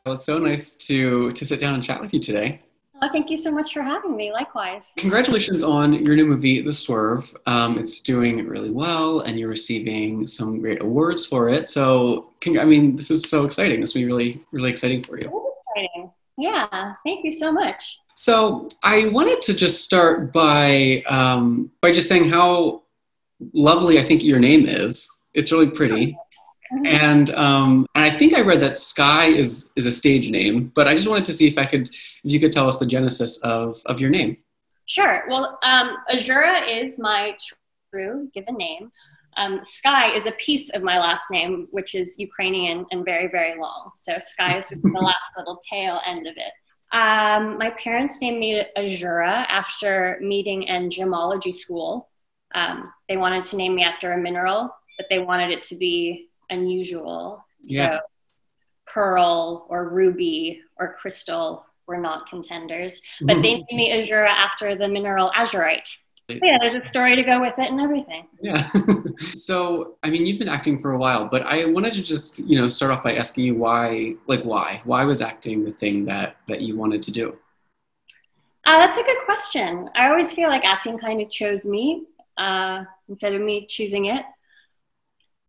Well, it's so nice to sit down and chat with you today. Oh, thank you so much for having me. Likewise. Congratulations on your new movie, The Swerve. It's doing really well, and you're receiving some great awards for it. So, this is so exciting. This will be really, really exciting for you. Very exciting. Yeah, thank you so much. So, I wanted to just start by just saying how lovely I think your name is. It's really pretty. And I think I read that Skye is a stage name, but I just wanted to see if you could tell us the genesis of your name. Sure. Well, Azura is my true given name. Skye is a piece of my last name, which is Ukrainian and very, very long. So Skye is just the last little tail end of it. My parents named me Azura after meeting in gemology school. They wanted to name me after a mineral, but they wanted it to be unusual. Yeah. So pearl or ruby or crystal were not contenders, but they named me Azura after the mineral azurite. Yeah, there's a story to go with it and everything. Yeah. So, you've been acting for a while, but I wanted to just, start off by asking you why was acting the thing that you wanted to do? That's a good question. I always feel like acting kind of chose me instead of me choosing it.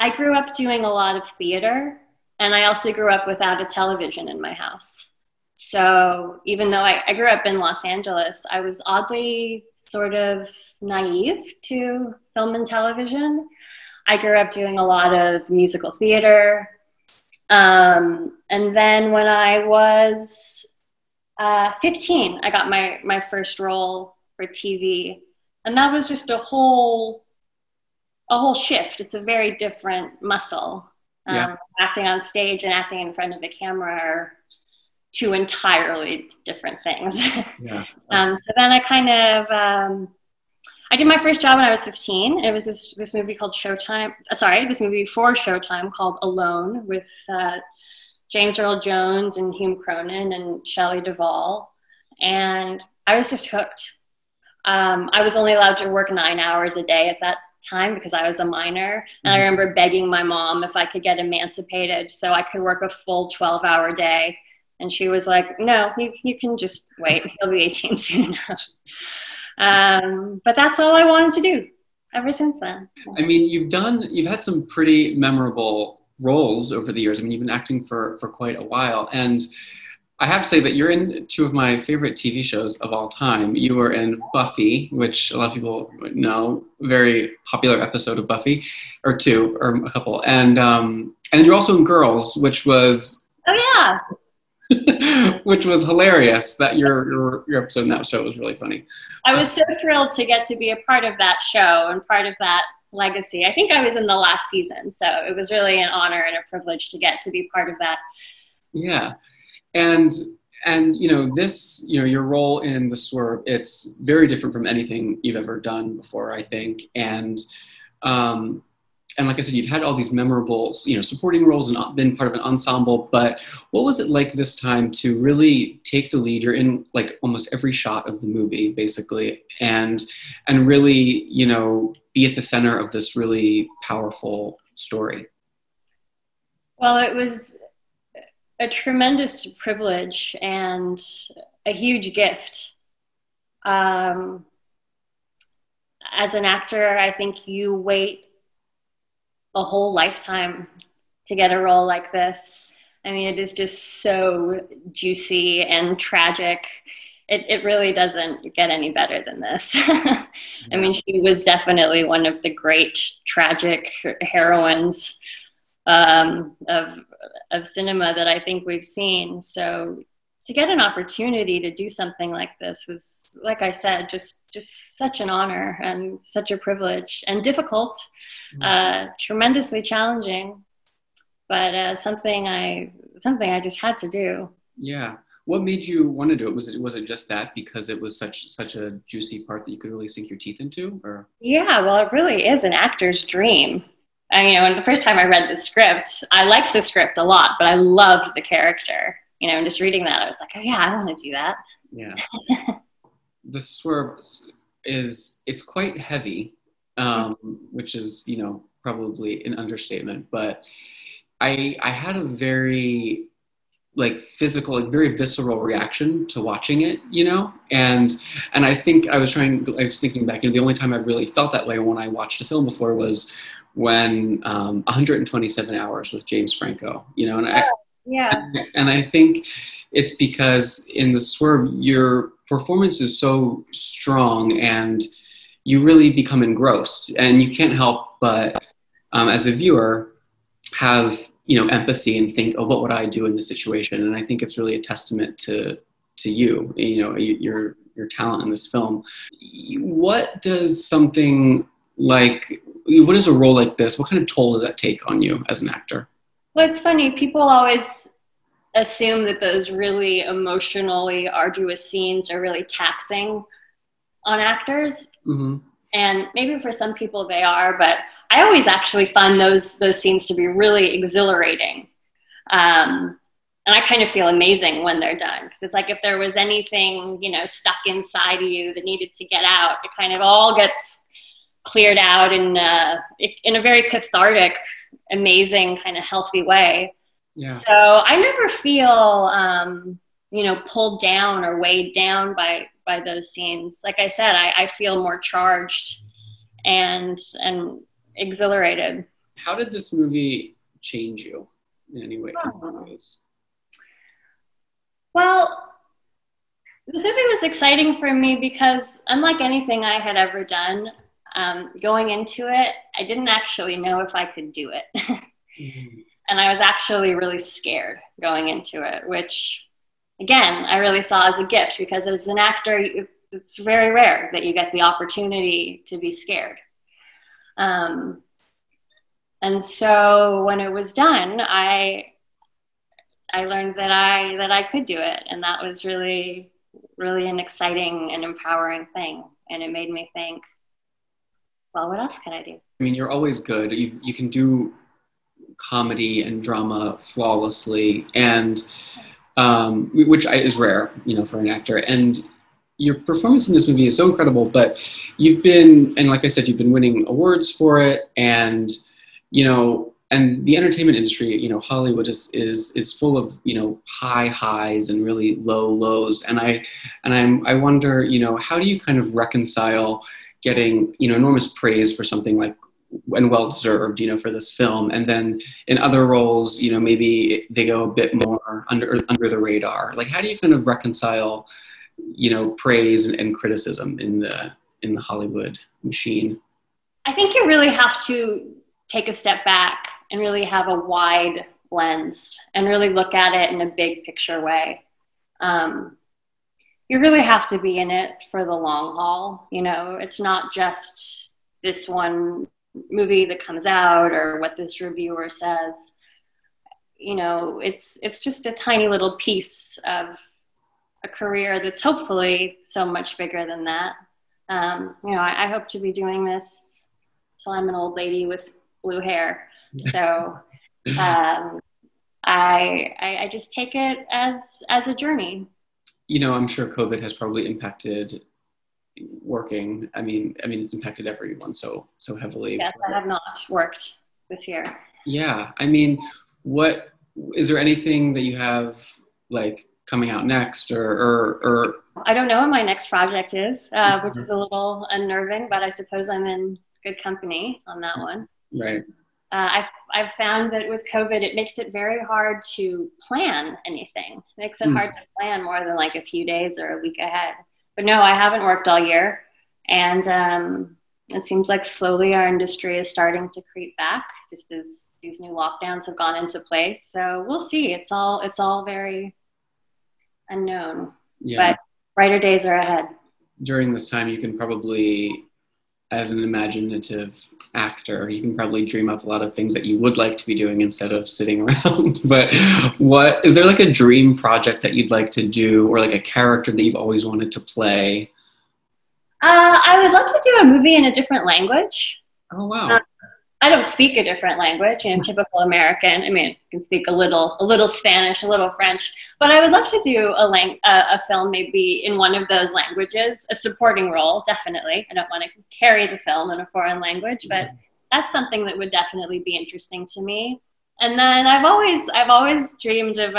I grew up doing a lot of theater, and I also grew up without a television in my house. So even though I grew up in Los Angeles, I was oddly sort of naive to film and television. I grew up doing a lot of musical theater. And then when I was 15, I got my first role for TV. And that was just a whole shift. It's a very different muscle. Acting on stage and acting in front of the camera are two entirely different things. Yeah. So then I did my first job when I was 15. It was this movie called this movie for Showtime called Alone with James Earl Jones and Hume Cronin and Shelley Duvall. And I was just hooked. I was only allowed to work 9 hours a day at that time because I was a minor. And I remember begging my mom if I could get emancipated so I could work a full 12-hour day. And she was like, no, you can just wait. He'll be 18 soon enough. But that's all I wanted to do ever since then. You've had some pretty memorable roles over the years. You've been acting for quite a while. And I have to say that you're in two of my favorite TV shows of all time. You were in Buffy, which a lot of people know, very popular episode of Buffy, or two, or a couple. And you're also in Girls, which was... Oh, yeah. which was hilarious. That your episode in that show was really funny. I was so thrilled to get to be a part of that show and part of that legacy. I think I was in the last season, so it was really an honor and a privilege to get to be part of that. Yeah. And this, your role in The Swerve, it's very different from anything you've ever done before, I think. And like I said, you've had all these memorable, supporting roles and been part of an ensemble, but what was it like this time to really take the lead? You're in like almost every shot of the movie, basically, and really, be at the center of this really powerful story. Well, it was a tremendous privilege and a huge gift. As an actor, I think you wait a whole lifetime to get a role like this. It is just so juicy and tragic. It really doesn't get any better than this. She was definitely one of the great tragic heroines of cinema that I think we've seen. So to get an opportunity to do something like this was, like I said, just such an honor and such a privilege, and difficult, tremendously challenging, but something I just had to do. Yeah. What made you want to do it? Was it just that because it was such a juicy part that you could really sink your teeth into, or? Yeah, well, it really is an actor's dream. And the first time I read the script, I liked the script a lot, but I loved the character. And just reading that, I was like, oh yeah, I want to do that. Yeah. The Swerve it's quite heavy, which is, probably an understatement, but I had a very like physical, like very visceral reaction to watching it, you know? And I think I was thinking back, you know, the only time I really felt that way when I watched a film before was when 127 Hours with James Franco, you know, and I think it's because in the Swerve, your performance is so strong and you really become engrossed, and you can't help but, as a viewer, have, you know, empathy and think, oh, what would I do in this situation? And I think it's really a testament to you, you know, your talent in this film. What does what is a role like this? What kind of toll does that take on you as an actor? Well, it's funny. People always assume that those really emotionally arduous scenes are really taxing on actors. Mm-hmm. And maybe for some people they are, but I always actually find those scenes to be really exhilarating. And I kind of feel amazing when they're done, because it's like if there was anything, you know, stuck inside of you that needed to get out, it kind of all gets cleared out in a very cathartic, amazing, kind of healthy way. Yeah. So I never feel, you know, pulled down or weighed down by those scenes. Like I said, I feel more charged and exhilarated. How did this movie change you in any way? Well, this movie was exciting for me because, unlike anything I had ever done, going into it, I didn't actually know if I could do it. Mm-hmm. And I was actually really scared going into it, which, again, I really saw as a gift, because as an actor, it's very rare that you get the opportunity to be scared. And so when it was done, I learned that I could do it, and that was really, really an exciting and empowering thing. And it made me think, well, what else can I do? I mean, you're always good. You can do comedy and drama flawlessly, and which is rare, you know, for an actor. And your performance in this movie is so incredible. But and like I said, you've been winning awards for it, and you know. And the entertainment industry, you know, Hollywood is full of, you know, high highs and really low lows. And I wonder, you know, how do you kind of reconcile getting, you know, enormous praise for something like, and well deserved, you know, for this film, and then in other roles, you know, maybe they go a bit more under the radar. Like, how do you kind of reconcile, you know, praise and criticism in the Hollywood machine? I think you really have to take a step back and really have a wide lens and really look at it in a big picture way. You really have to be in it for the long haul. You know, it's not just this one movie that comes out or what this reviewer says. You know, it's just a tiny little piece of a career that's hopefully so much bigger than that. You know, I hope to be doing this till I'm an old lady with blue hair. So I just take it as a journey. You know, I'm sure COVID has probably impacted working. I mean, it's impacted everyone so heavily. Yes, I have not worked this year. Yeah, I mean, what is there anything that you have like coming out next, or? I don't know what my next project is, which is a little unnerving, but I suppose I'm in good company on that one. Right. I've found that with COVID, it makes it very hard to plan anything. It makes it hard to plan more than like a few days or a week ahead. But no, I haven't worked all year. And it seems like slowly our industry is starting to creep back, just as these new lockdowns have gone into place. So we'll see. It's all very unknown. Yeah. But brighter days are ahead. During this time, you can probably, as an imaginative actor, you can probably dream up a lot of things that you would like to be doing instead of sitting around. But what is there like a dream project that you'd like to do, or like a character that you've always wanted to play? I would love to do a movie in a different language. Oh, wow. I don't speak a different language, you know, typical American. I mean, I can speak a little Spanish, a little French, but I would love to do a film maybe in one of those languages, a supporting role, definitely. I don't want to carry the film in a foreign language, but that's something that would definitely be interesting to me. And then I've always dreamed of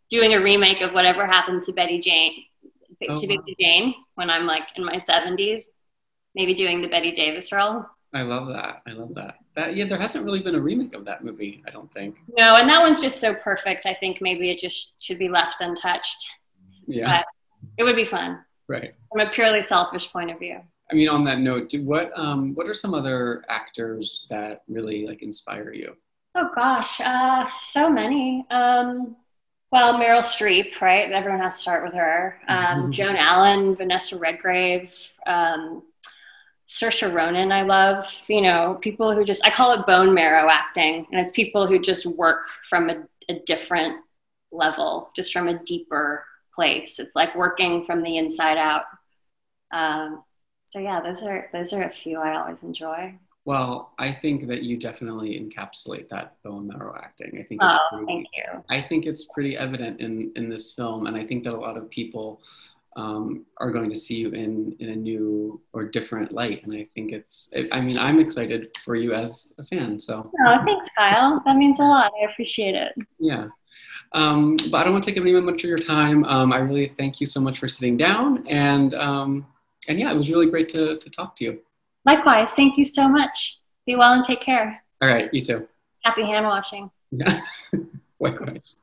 doing a remake of Whatever Happened to Betty Jane, Oh, to wow. Betty Jane when I'm like in my 70s, maybe doing the Betty Davis role. I love that. I love that. Yeah, there hasn't really been a remake of that movie, I don't think. No, and that one's just so perfect. I think maybe it just should be left untouched, Yeah, but it would be fun right. from a purely selfish point of view. I mean, on that note, what are some other actors that really like inspire you? Oh gosh, so many. Well, Meryl Streep, right? Everyone has to start with her. Joan Allen, Vanessa Redgrave, Saoirse Ronan, I love. You know, people who just, I call it bone marrow acting, and it's people who just work from a different level, just from a deeper place. It's like working from the inside out. So yeah, those are a few I always enjoy. Well, I think that you definitely encapsulate that bone marrow acting. Oh, thank you. I think it's pretty evident in this film, and I think that a lot of people are going to see you in a new or different light. And I think I mean, I'm excited for you as a fan. So, Oh, thanks, Kyle. That means a lot. I appreciate it. yeah. But I don't want to take up any much of your time. I really thank you so much for sitting down, and yeah, it was really great to talk to you. Likewise, thank you so much. Be well and take care. All right, you too. Happy hand washing. Yeah, likewise.